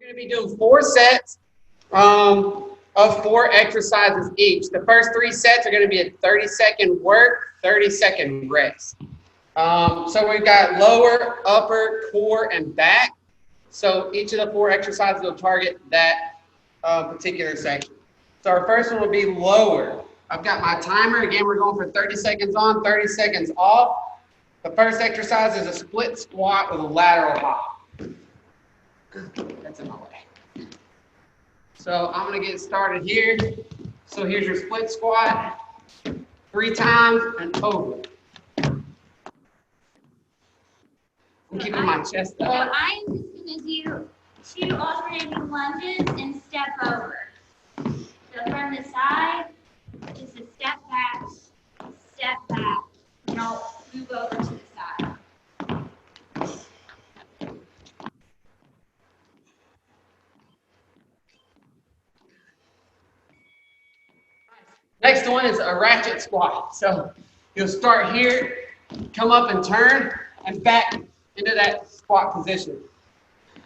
We're going to be doing 4 sets of 4 exercises each. The first 3 sets are going to be a 30-second work, 30-second rest. So we've got lower, upper, core, and back. So each of the 4 exercises will target that particular section. So our first one will be lower. I've got my timer. Again, we're going for 30 seconds on, 30 seconds off. The first exercise is a split squat with a lateral hop. That's in my way. So I'm going to get started here. So here's your split squat. 3 times and over. I'm keeping my chest up. So I'm just going to do 2 alternating lunges and step over. So from the side, just a step back, and I'll move over to the side. Next one is a ratchet squat. So you'll start here, come up and turn, and back into that squat position.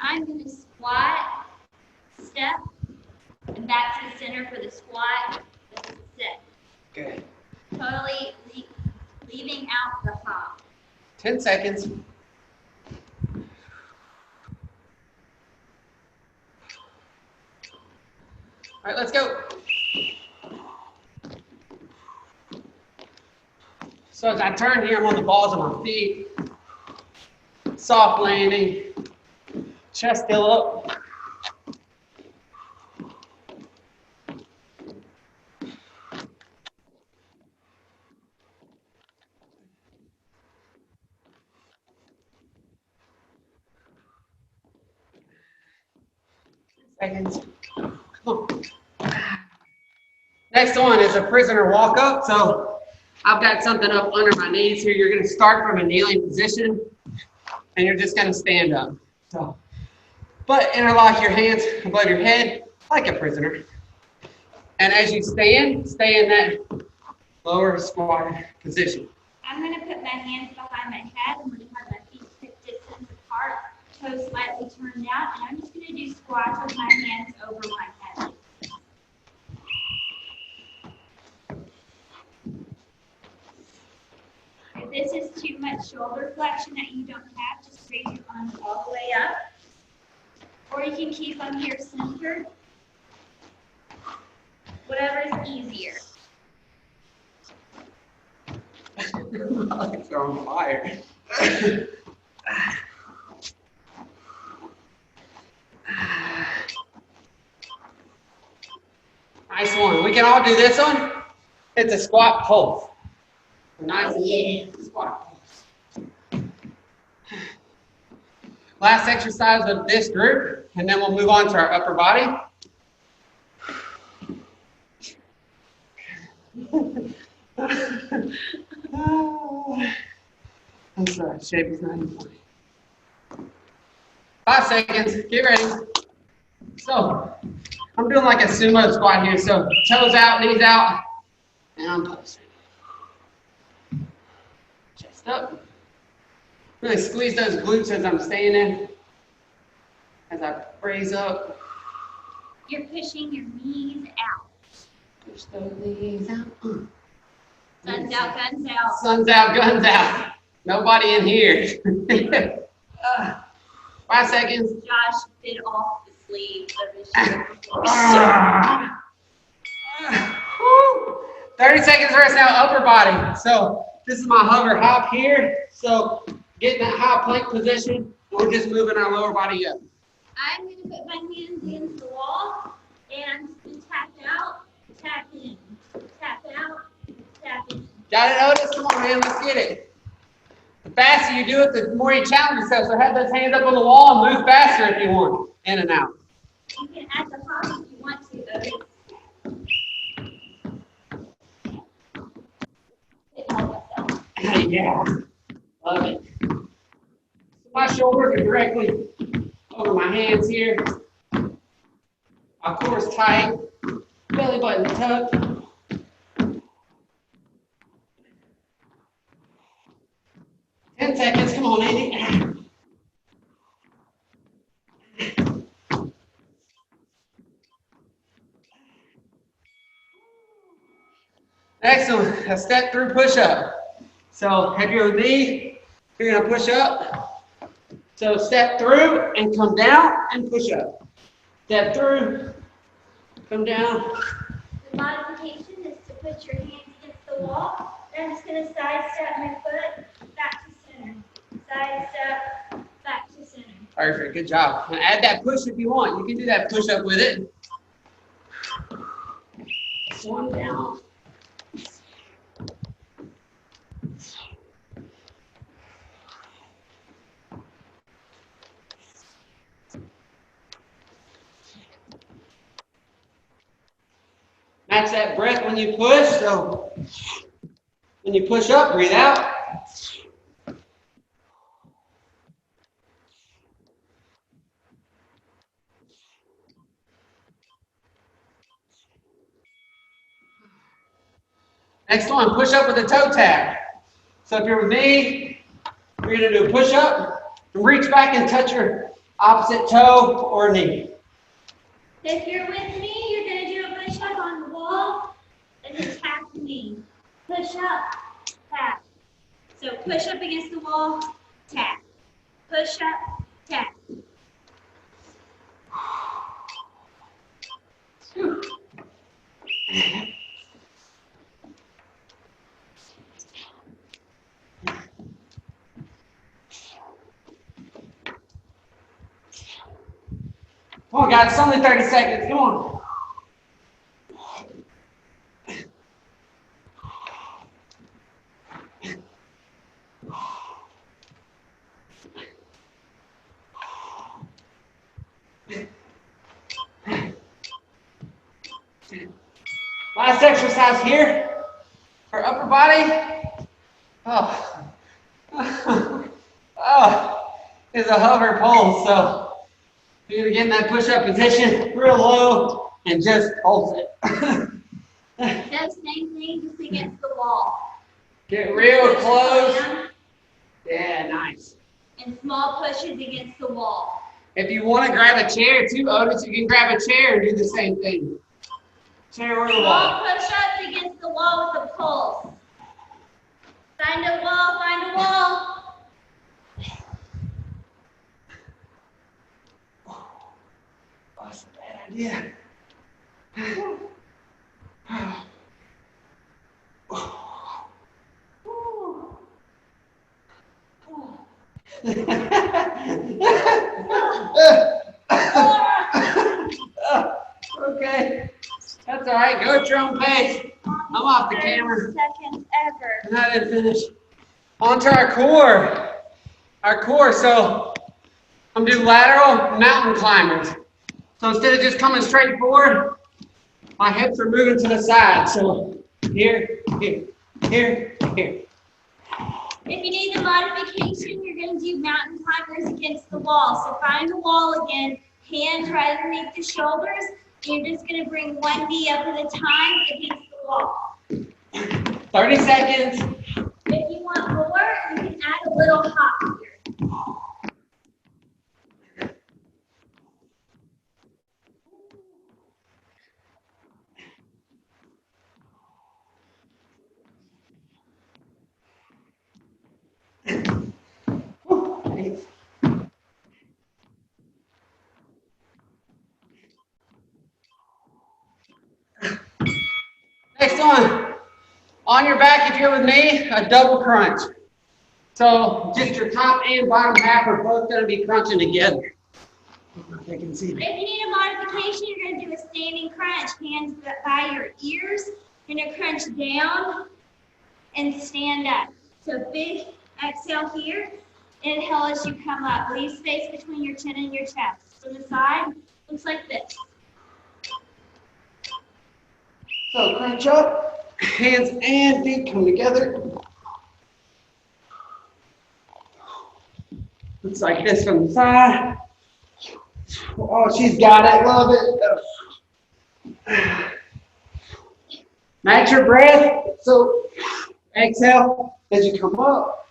I'm going to squat, step, and back to the center for the squat. This is sit. Good. Totally leaving out the hop. 10 seconds. All right, let's go. So as I turn here, I'm on the balls of my feet. Soft landing. Chest still up. Seconds. Come on. Next one is a prisoner walk up. So I've got something up under my knees here. You're going to start from a kneeling position, and you're just going to stand up. So, but interlock your hands above your head like a prisoner. And as you stand, stay in that lower squat position. I'm going to put my hands behind my head. I'm going to have my feet hip distance apart, toes slightly turned out, and I'm just going to do squats with my hands over my head. If this is too much shoulder flexion that you don't have, just raise your arms all the way up. Or you can keep them here centered. Whatever is easier. My legs are on fire. Nice one. We can all do this one. It's a squat pulse. Nice and easy squat pulse. Last exercise of this group, and then we'll move on to our upper body. I'm sorry, shape is not in point. 5 seconds, get ready. So, I'm doing like a sumo squat here. So, toes out, knees out, and I'm pulsing. Chest up. Really squeeze those glutes as I'm standing. As I raise up. You're pushing your knees out. Push those knees out. Sun's out, guns out. Sun's out, guns out. Nobody in here. 5 seconds. Josh bit off the sleeve of his shirt. 30 seconds rest now, upper body. So this is my hover hop here. So get in that high plank position. We're just moving our lower body up. I'm going to put my hands into the wall and tap out, tap in, tap out, tap in. Got it, Otis? Come on, man, let's get it. The faster you do it, the more you challenge yourself. So have those hands up on the wall and move faster if you want. In and out. You can add the hop if you want to, Otis. Yeah, love it. So my shoulders are directly over my hands here. My core is tight, belly button tucked. 10 seconds, come on, Andy. Excellent. A step through push-up. So if you're with me, you're going to push up. So step through and come down and push up. Step through, come down. The modification is to put your hands against the wall. And I'm just going to sidestep my foot back to center. Sidestep, back to center. Perfect. Good job. Now add that push if you want. You can do that push-up with it. One down. Match that breath when you push. So when you push up, breathe out. Next one, push up with a toe tap. So if you're with me, we're going to do a push up and reach back and touch your opposite toe or knee. If you're with me, you're going to do a push up on the wall and then tap the knee. Push up, tap. So push up against the wall, tap. Push up, tap. Come on, guys, it's only 30 seconds. Come on. Last exercise here for upper body. Oh, oh, is a hover pole. So you're gonna get in that push-up position, real low, and just hold it. Those same things just against the wall. Get real close. Yeah, nice. And small pushes against the wall. If you want to grab a chair too, Otis, you can grab a chair and do the same thing. Chair or the wall. Small push-ups against the wall with a pulse. Find a wall, find a wall. Oh, that's a bad idea. Okay, that's all right. Go at your own pace. I'm off the camera. Seconds ever. I didn't finish. On to our core. Our core. So I'm doing lateral mountain climbers. So instead of just coming straight forward, my hips are moving to the side. So here, here, here, here. If you need the modification, you're going to do mountain climbers against the wall. So find the wall again, hands right underneath the shoulders. And you're just going to bring one knee up at a time against the wall. 30 seconds. If you want more, you can add a little hop here. Next one. On your back, if you're with me, a double crunch. So just your top and bottom half are both going to be crunching together. If they can see me. If you need a modification, you're going to do a standing crunch. Hands by your ears. You're going to crunch down and stand up. So big exhale here. Inhale as you come up. Leave space between your chin and your chest. From the side, looks like this. So crunch up, hands and feet come together. Looks like this from the side. Oh, she's got it, love it. Match your breath. So exhale as you come up.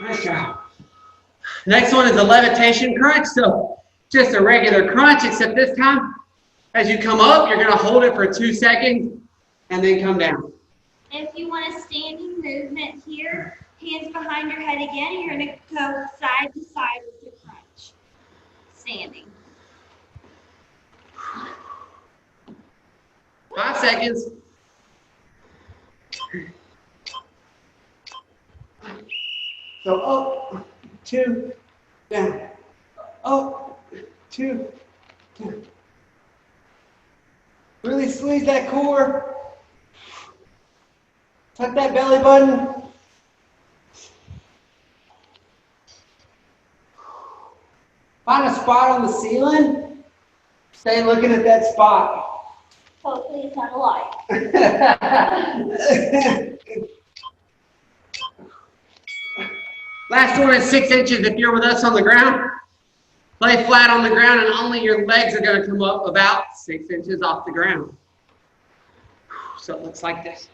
Nice job. Next one is a levitation crunch. So just a regular crunch, except this time, as you come up, you're going to hold it for 2 seconds and then come down. If you want a standing movement here, hands behind your head again, and you're going to go side to side with your crunch. Standing. 5 seconds. So up, 2, down. Up, 2, down. Really squeeze that core. Tuck that belly button. Find a spot on the ceiling. Stay looking at that spot. Hopefully it's not a light. Last one is 6 inches if you're with us on the ground. Lay flat on the ground and only your legs are going to come up about 6 inches off the ground. So it looks like this.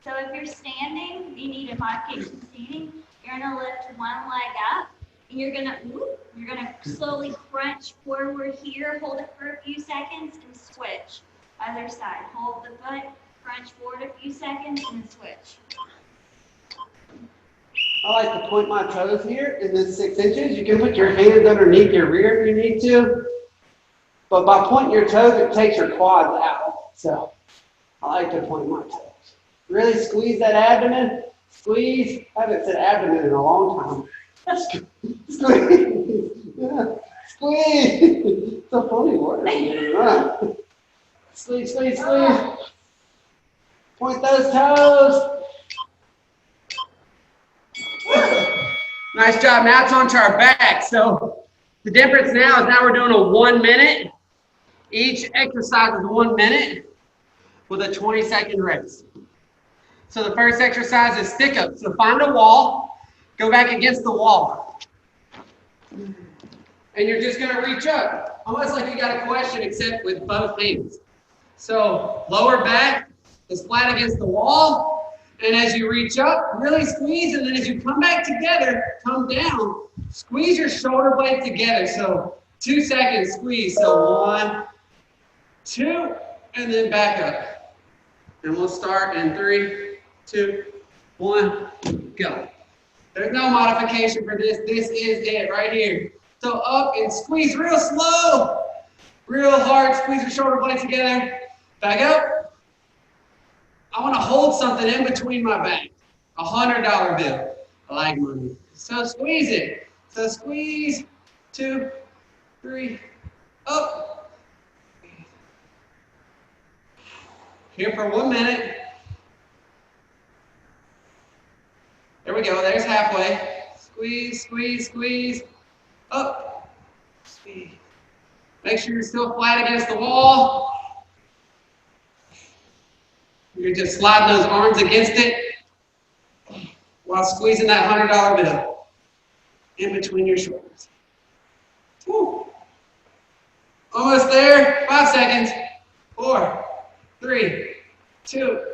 So if you're standing, you need a modification seating. You're going to lift one leg up, and you're going to slowly crunch forward here. Hold it for a few seconds and switch. Other side. Hold the foot, crunch forward a few seconds, and then switch. I like to point my toes here in this 6 inches. You can put your hands underneath your rear if you need to. But by pointing your toes, it takes your quads out. So I like to point my toes. Really squeeze that abdomen. Squeeze. I haven't said abdomen in a long time. Squeeze. Yeah. Squeeze. It's a funny word. Right. Squeeze, squeeze, squeeze. Point those toes. Nice job. Now it's onto our back. So the difference now is we're doing a 1 minute. Each exercise is 1 minute with a 20-second rest. So the first exercise is stick up. So find a wall, go back against the wall. And you're just going to reach up, almost like you got a question, except with both hands. So lower back is flat against the wall. And as you reach up, really squeeze. And then as you come back together, come down, squeeze your shoulder blades together. So 2 seconds, squeeze. So 1, 2, and then back up. And we'll start in 3, 2, 1, go. There's no modification for this. This is it right here. So up and squeeze real slow. Real hard. Squeeze your shoulder blades together. Back up. I want to hold something in between my back. $100 bill. I like money. So squeeze it. So squeeze. 2, 3, up. Here for 1 minute. There we go. There's halfway. Squeeze, squeeze, squeeze. Up. Squeeze. Make sure you're still flat against the wall. You're just sliding those arms against it while squeezing that $100 bill in between your shoulders. Woo. Almost there. 5 seconds. 4, 3, 2,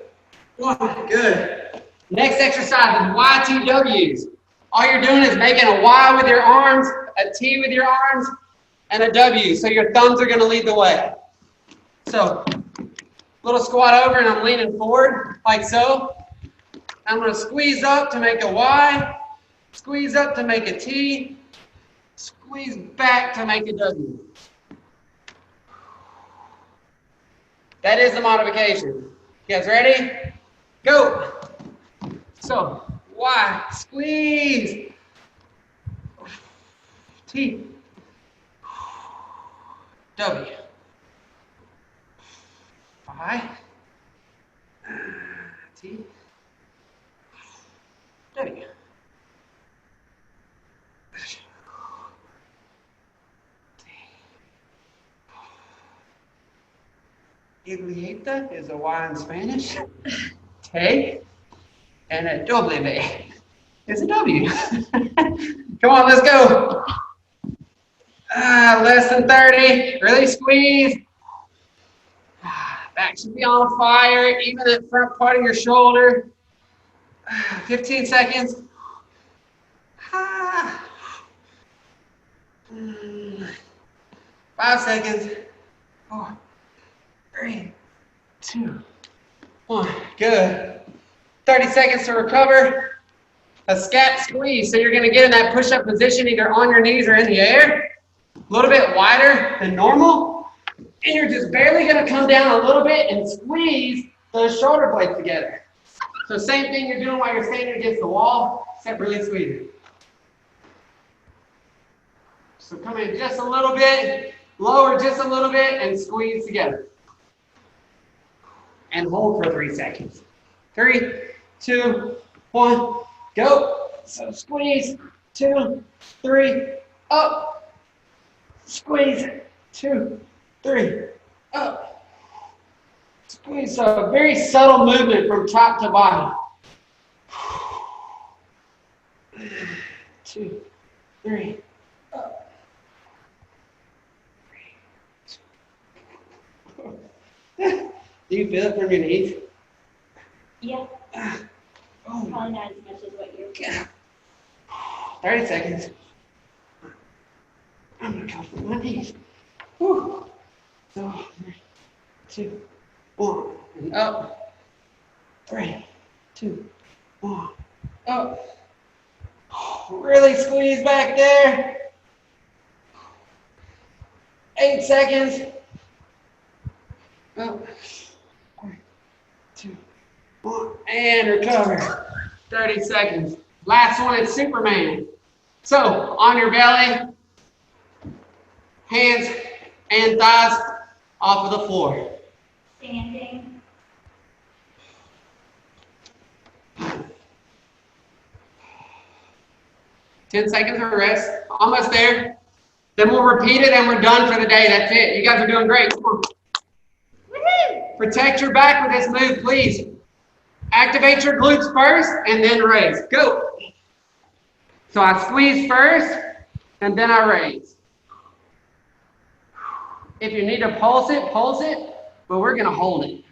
1. Good. Next exercise is Y2Ws. All you're doing is making a Y with your arms, a T with your arms, and a W. So your thumbs are going to lead the way. So little squat over and I'm leaning forward like so. I'm going to squeeze up to make a Y, squeeze up to make a T, squeeze back to make a W. That is the modification. You guys ready? Go. So Y, squeeze, T, W. 5, T, W. Iglieta is a Y in Spanish. T and a W is a W. Come on, let's go. Less than 30. Really squeeze. Back should be on fire, even that front part of your shoulder. 15 seconds. 5 seconds. 4, 3, 2, 1. Good. 30 seconds to recover. A scap squeeze. So you're going to get in that push-up position either on your knees or in the air. A little bit wider than normal. And you're just barely going to come down a little bit and squeeze those shoulder blades together. So same thing you're doing while you're standing against the wall, except really squeezing. So come in just a little bit, lower just a little bit, and squeeze together. And hold for 3 seconds. 3, 2, 1, go. So squeeze, 2, 3, up. Squeeze, 2, 3, up. Squeeze. So a very subtle movement from top to bottom. 2, 3, up. Do you feel it from your knees? Yeah. Oh. Probably not as much as what you're doing. 30 seconds. I'm going to come from my knees. Whew. So, 3, 2, 1. And up. 3, 2, 1. Up. Really squeeze back there. 8 seconds. Up. 3, 2, 1. And recover. 30 seconds. Last one is Superman. So, on your belly, hands and thighs off of the floor. Standing. Ten seconds of rest. Almost there. Then we'll repeat it and we're done for the day. That's it. You guys are doing great. Come on. Woo-hoo! Protect your back with this move, please. Activate your glutes first and then raise. Go. So I squeeze first and then I raise. If you need to pulse it, but we're going to hold it.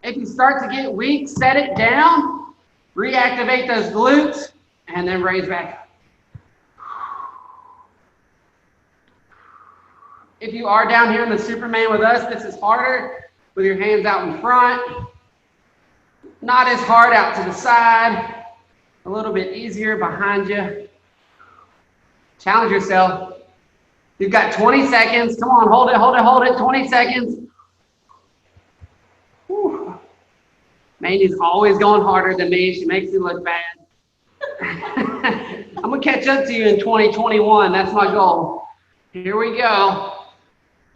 If you start to get weak, set it down, reactivate those glutes, and then raise back up. If you are down here in the Superman with us, this is harder with your hands out in front. Not as hard out to the side. A little bit easier behind you. Challenge yourself. You've got 20 seconds. Come on, hold it. 20 seconds. Whew. Mandy's always going harder than me. She makes me look bad. I'm going to catch up to you in 2021. That's my goal. Here we go.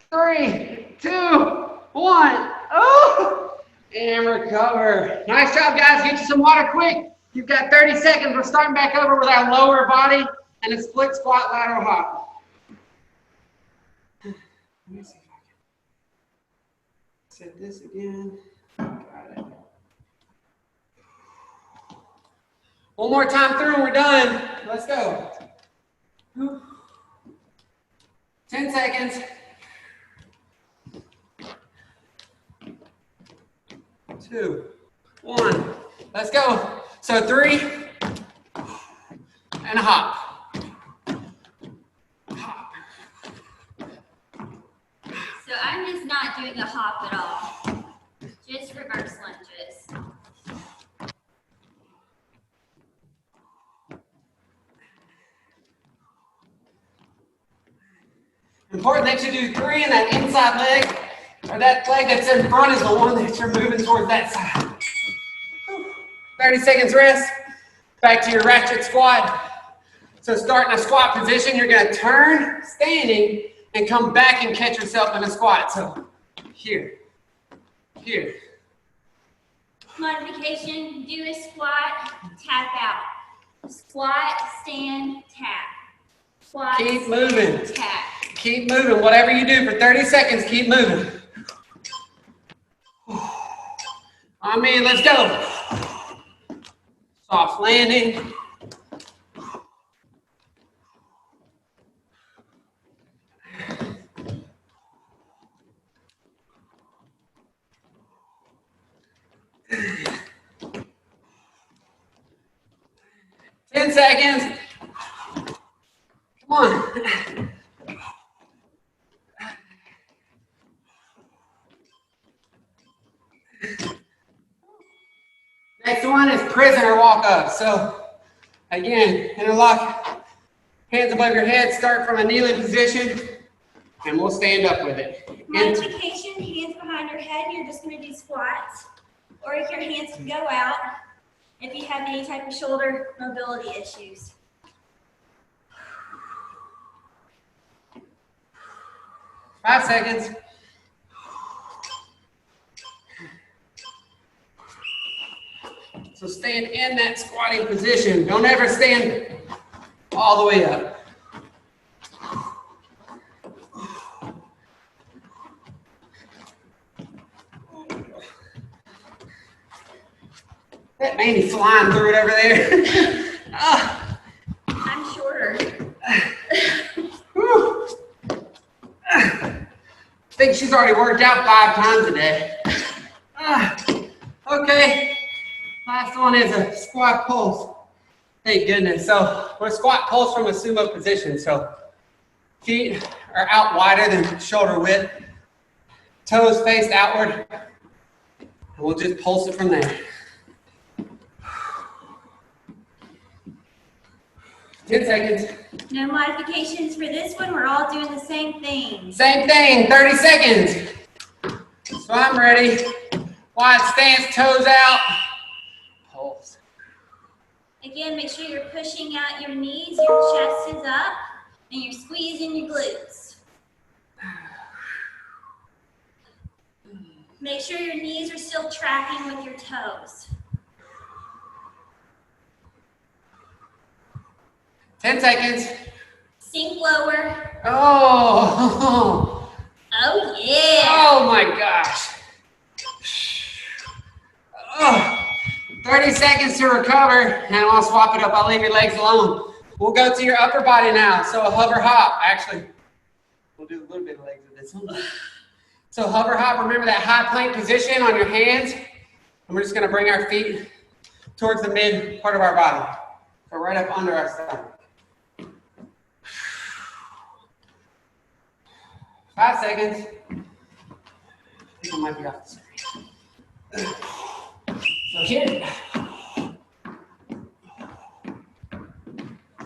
3, 2, 1. Oh! And recover. Nice job, guys. Get you some water quick. You've got 30 seconds. We're starting back over with our lower body and a split squat lateral hop. Let me see if I can set this again. Got it. One more time through and we're done. Let's go. 10 seconds. 2, 1. Let's go. So 3 and a hop. Hop. So I'm just not doing a hop at all. Just reverse lunges. Important that you do 3 in that inside leg, or that leg that's in front is the one that you're moving towards that side. 30 seconds rest. Back to your ratchet squat. So start in a squat position. You're going to turn standing and come back and catch yourself in a squat. So here. Modification, do a squat, tap out. Squat, stand, tap. Squat, Keep moving. stand, tap. Keep moving. Whatever you do for 30 seconds, keep moving. I mean, let's go. Soft landing. 10 seconds. Come on. Next one is prisoner walk up. So again, interlock, hands above your head, start from a kneeling position, and we'll stand up with it. Modification, hands behind your head, you're just going to do squats. Or if your hands can go out, if you have any type of shoulder mobility issues. Five seconds. So stand in that squatting position. Don't ever stand all the way up. That Mandy flying through it over there. I'm shorter. I think she's already worked out 5 times a day. Okay. Last one is a squat pulse. Thank goodness. So we're squat pulse from a sumo position. So feet are out wider than shoulder width. Toes faced outward. And we'll just pulse it from there. 10 seconds. No modifications for this one. We're all doing the same thing. Same thing, 30 seconds. So I'm ready. Wide stance, toes out. Pulse. Again, make sure you're pushing out your knees, your chest is up, and you're squeezing your glutes. Make sure your knees are still tracking with your toes. 10 seconds. Sink lower. Oh. Oh, yeah. Oh my gosh. Oh. 30 seconds to recover, and I'll swap it up. I'll leave your legs alone. We'll go to your upper body now. So a hover hop. Actually, we'll do a little bit of legs with this one. So hover hop, remember that high plank position on your hands. And we're just gonna bring our feet towards the mid part of our body. So right up under our stomach. 5 seconds. I think I might be off the screen. So here.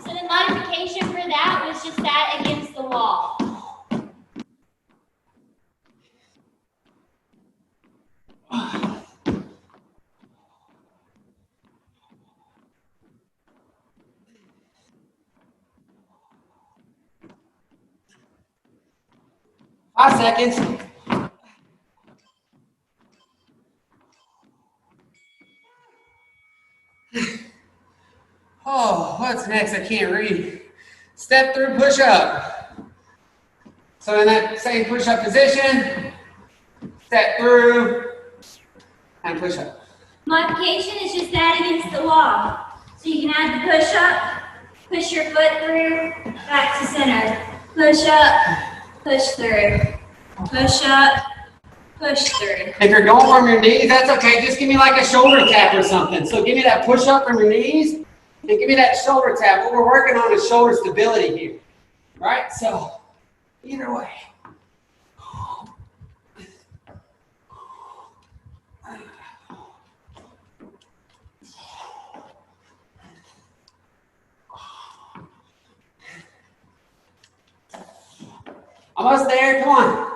So the modification for that was just that against the wall. Five seconds. Oh, what's next? I can't read. Step through push up. So in that same push up position, step through and push up. Modification is just that against the wall. So you can add the push up, push your foot through, back to center. Push up, push through. Push up, push through. If you're going from your knees, that's okay. Just give me like a shoulder tap or something. So give me that push up from your knees and give me that shoulder tap. What we're working on is shoulder stability here, right? So either way. Almost there, come on.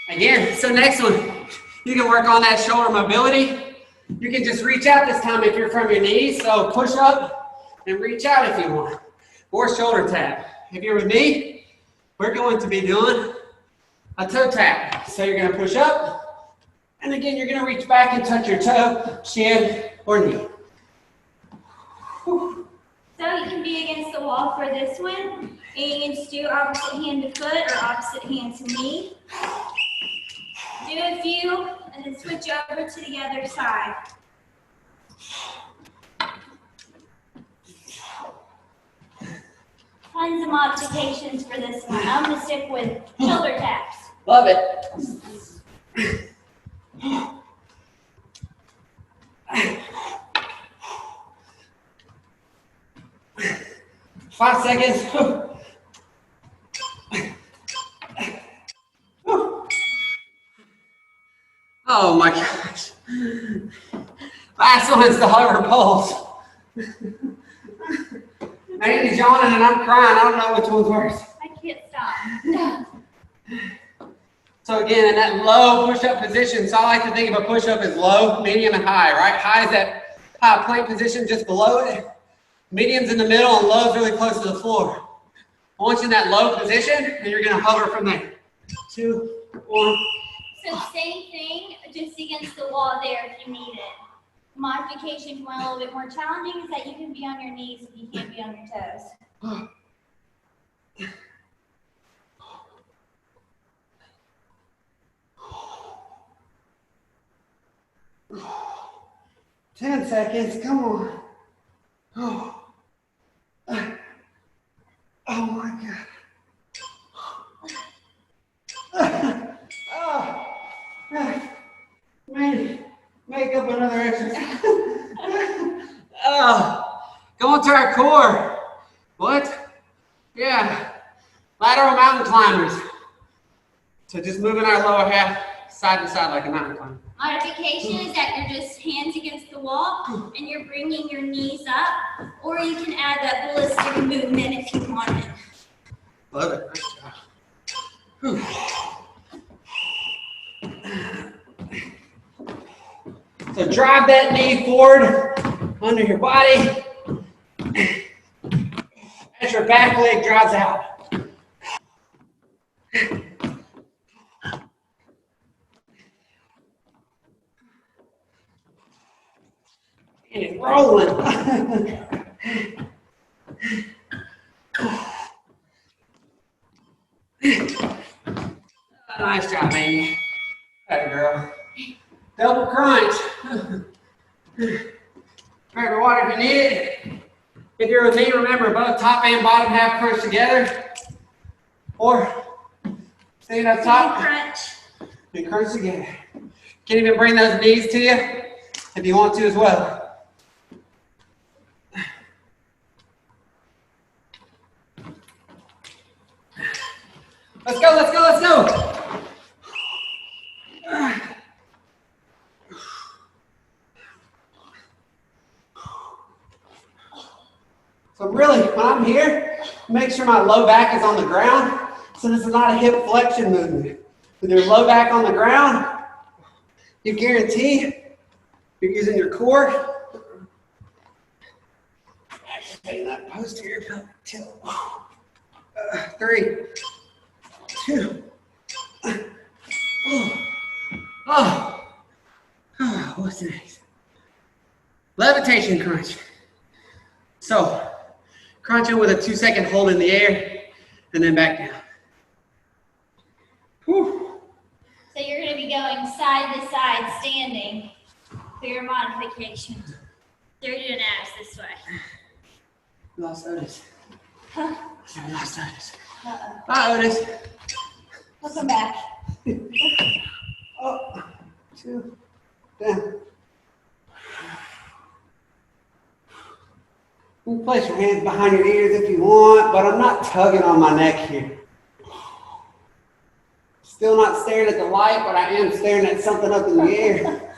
Again, so next one, you can work on that shoulder mobility. You can just reach out this time if you're from your knees. So push up and reach out if you want. Or shoulder tap. If you're with me, we're going to be doing a toe tap. So you're gonna push up, and again, you're gonna reach back and touch your toe, shin, or knee. Whew. So you can be against the wall for this one. And you can just do opposite hand to foot or opposite hand to knee. Do a few and then switch over to the other side. Tons of modifications for this one. I'm going to stick with shoulder taps. Love it. 5 seconds. Oh my gosh. Last one's the hover pulse. Mandy's yawning and I'm crying. I don't know which one's worse. I can't stop. So again, in that low push-up position, so I like to think of a push-up as low, medium, and high, right? High is that high plank position just below it. Medium's in the middle and low's really close to the floor. Once in that low position, and you're gonna hover from there. 2, 1. So same thing, just against the wall there if you need it. Modification, one a little bit more challenging, is that you can be on your knees if you can't be on your toes. 10 seconds, come on. Oh my God. Man, make up another exercise. Going to our core. What? Yeah. Lateral mountain climbers. So just moving our lower half side to side like a mountain climber. Modification is that you're just hands against the wall and you're bringing your knees up, or you can add that ballistic movement if you want it. Love it. Nice job. So drive that knee forward under your body as your back leg drives out. And it's rolling. Nice job, Mandy. That girl. Double crunch. Grab your water if you need it. If you're with me, remember both top and bottom half crunch together. Or stand up top Crunch. and crunch together. Can even bring those knees to you if you want to as well. Let's go, let's go, let's go. So really, when I'm here, make sure my low back is on the ground. So this is not a hip flexion movement. With your low back on the ground, you guarantee you're using your core. Activating that posterior pelvic tilt. 3, 2. What's next? Levitation crunch. So, crunching with a 2-second hold in the air and then back down. Whew. So you're going to be going side to side standing for your modification. So you're doing abs this way. Lost Otis. Huh? Sorry, lost Otis. Uh-oh. Bye, Otis. I'll come back. Up, 2, down. You can place your hands behind your ears if you want, but I'm not tugging on my neck here. Still not staring at the light, but I am staring at something up in the air.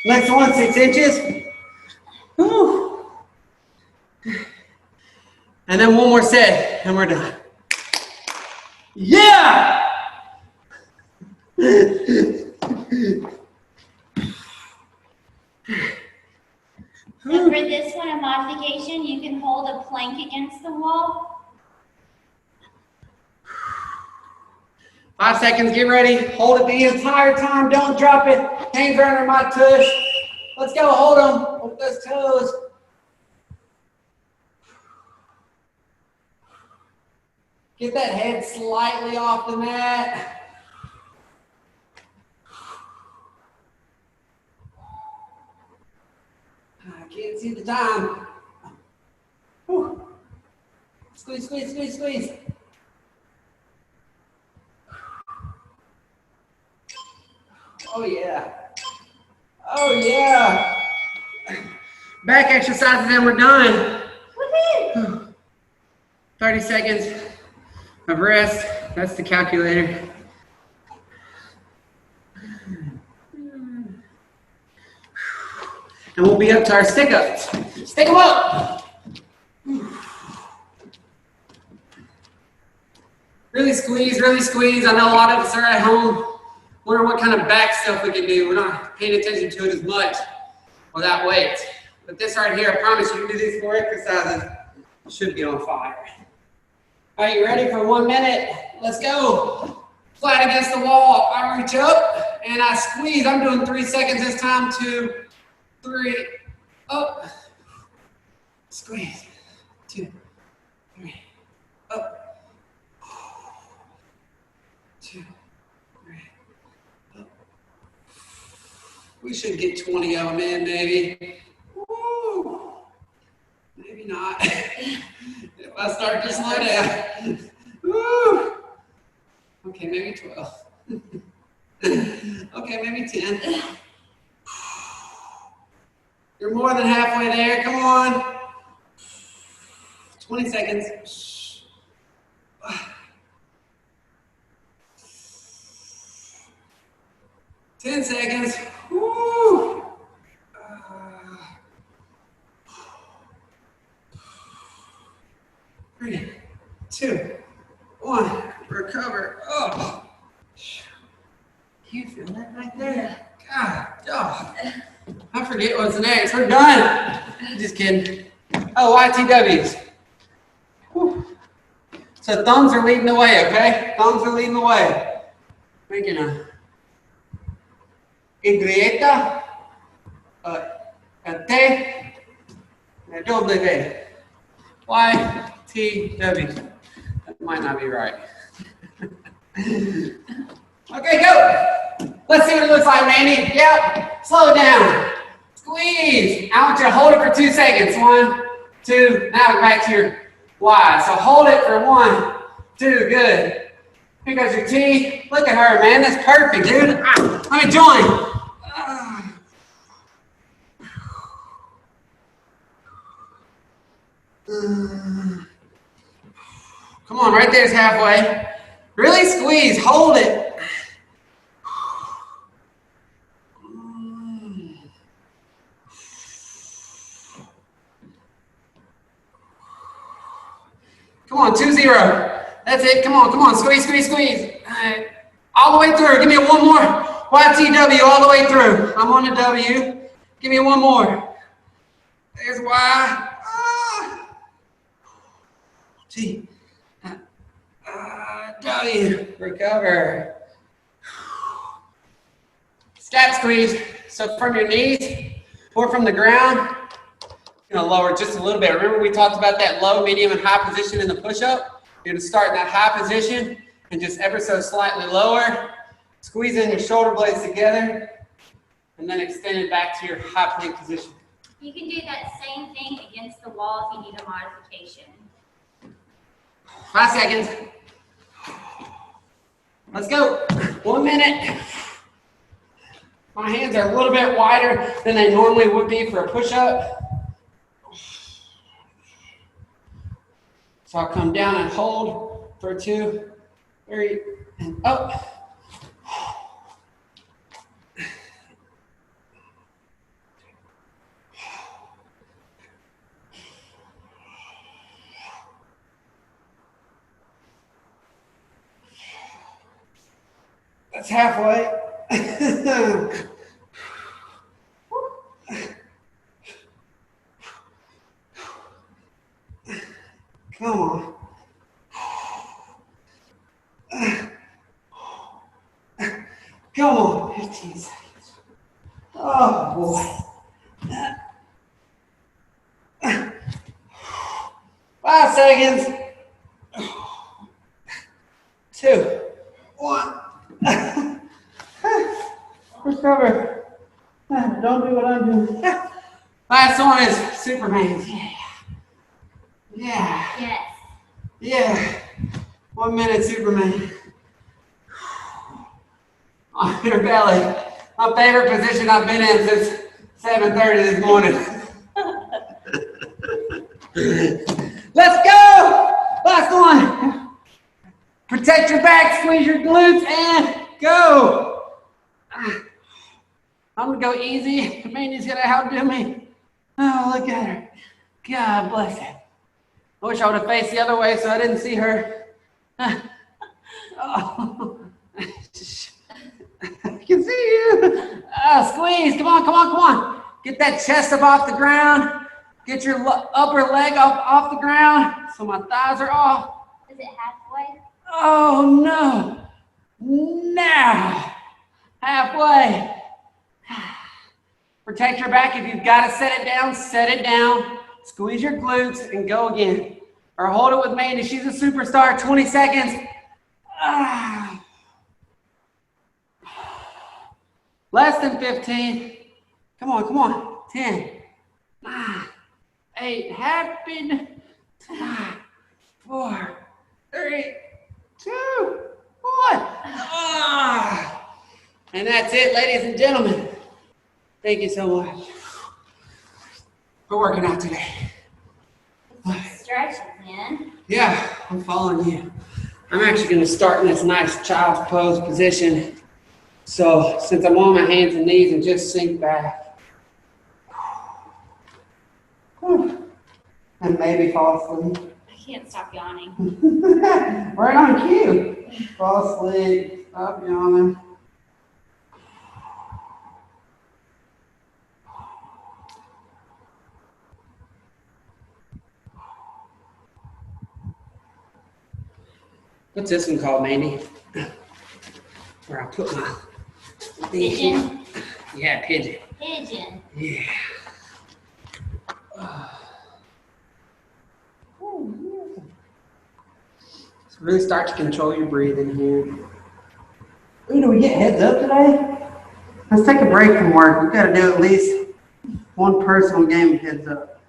Next one, 6 inches. Whew. And then one more set, and we're done. Yeah! So for this one, a modification, you can hold a plank against the wall. 5 seconds, get ready. Hold it the entire time, don't drop it. Hands are under my tush. Let's go, hold them with those toes. Get that head slightly off the mat. I can't see the time. Whew. Squeeze, squeeze, squeeze, squeeze. Oh yeah. Oh yeah. Back exercises and we're done. Woohoo! 30 seconds of rest. That's the calculator. And we'll be up to our stick-ups. Stick them up. Really squeeze, really squeeze. I know a lot of us are at home wondering what kind of back stuff we can do. We're not paying attention to it as much without weights. But this right here, I promise you can do these 4 exercises. Should be on fire. All right, you ready for 1 minute? Let's go. Flat against the wall. I reach up and I squeeze. I'm doing 3 seconds this time. 2, 3, up. Squeeze. 2, 3, up. 2, 3, up. We should get 20 of them in, maybe. Woo. Maybe not. If I start to slow down. Woo. Okay, maybe 12. Okay, maybe 10. You're more than halfway there. Come on. 20 seconds. 10 seconds. Woo. 3, 2, 1. Recover. Oh. You feel that right there? God, oh. I forget what's next. We're done. Just kidding. Oh, YTWs. Whew. So thumbs are leading the way, okay? Thumbs are leading the way. Making a Y, a T, a W. YTW. That might not be right. Okay, go. Let's see what it looks like, Mandy. Yep. Slow it down. Squeeze. I want you to hold it for 2 seconds. 1, 2. Now back to your Y. So hold it for 1, 2. Good. Here goes your T. Look at her, man. That's perfect, dude. Let me join. Come on, right there's halfway. Really squeeze, hold it. Come on, 2-0. That's it, come on, squeeze, squeeze, squeeze. All right. All the way through, give me 1 more. YTW all the way through. I'm on the W. Give me 1 more. There's Y. T. W. Recover. Scap squeeze. So from your knees or from the ground, you're going to lower just a little bit. Remember we talked about that low, medium, and high position in the push-up? You're going to start in that high position and just ever so slightly lower. Squeezing your shoulder blades together and then extend it back to your high plank position. You can do that same thing against the wall if you need a modification. 5 seconds. Let's go. 1 minute. My hands are a little bit wider than they normally would be for a push-up. So I'll come down and hold for 2, 3, and up. That's halfway. Come on. Come on. 15 seconds. Oh, boy. 5 seconds. 2, 1. Recover. Don't do what I'm doing. Last one is Superman. Yeah. Yes. Yeah. 1 minute Superman. On your belly. my favorite position I've been in since 7:30 this morning. Let's go! Last one. Protect your back, squeeze your glutes, and go. I'm gonna go easy. Mandy's gonna outdo me. Oh, look at her. God bless her. I wish I would have faced the other way so I didn't see her. Oh. I can see you. Squeeze. Come on, come on, come on. Get that chest up off the ground. Get your upper leg off the ground so my thighs are off. Is it halfway? Oh, no. Now. Halfway. Protect your back. If you've got to set it down, set it down. Squeeze your glutes and go again. Or hold it with Mandy. She's a superstar. 20 seconds. Less than 15. Come on, come on. 10. 9. 8. Happy. 5. 4. 3. 2. 1. And that's it, ladies and gentlemen. Thank you so much for working out today. Stretches, man. Yeah, I'm following you. I'm actually going to start in this nice child's pose position. So since I'm on my hands and knees and just sink back. And maybe fall asleep. I can't stop yawning. Right on cue. Fall asleep, stop yawning. What's this one called, Mandy? Where I put my Pigeon? Yeah, pigeon. Pigeon. Yeah. So really start to control your breathing here. Ooh, do we get heads up today? Let's take a break from work. We've got to do at least one personal game of heads up.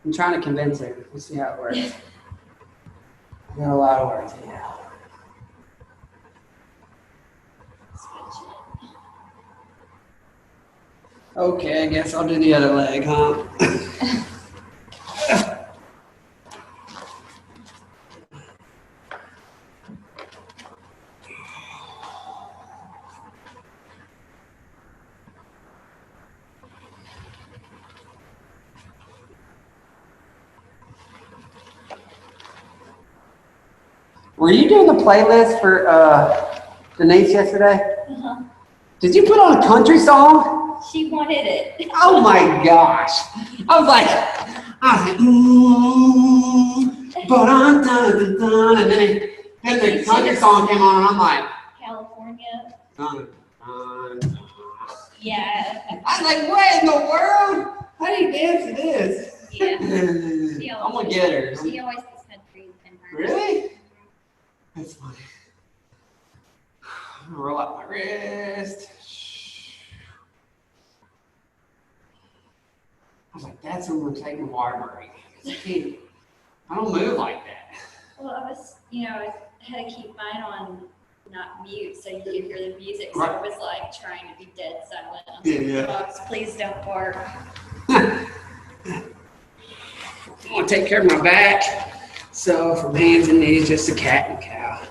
I'm trying to convince her. We'll see how it works. I got a lot of work to do. Okay, I guess I'll do the other leg, huh? Were you doing the playlist for Denise yesterday? Uh-huh. Did you put on a country song? She wanted it. Oh my gosh. I was like, but I'm done, done, and then the country song came on, and I'm like, California. dun, dun, dun. Yeah. I was like, what in the world? How do you dance to this? Yeah. I'm gonna get her. She always gets country in her. Really? That's funny. Roll out my wrist. I was like, that's when we're taking a water break. I don't move like that. Well, I had to keep mine on not mute so you could hear the music. So Right. I was like trying to be dead silent. Yeah. Dogs, please don't bark. I want to take care of my back. So from hands and knees, just a cat and cow.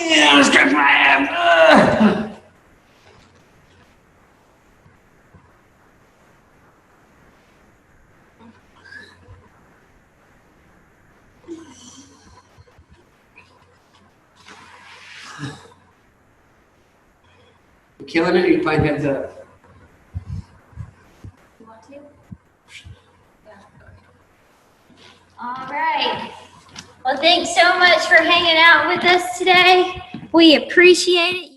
Yeah, I'm stretch my abs. You killing it or you playing heads up? You want to? Yeah. All right. Well, thanks so much for hanging out with us today. We appreciate it.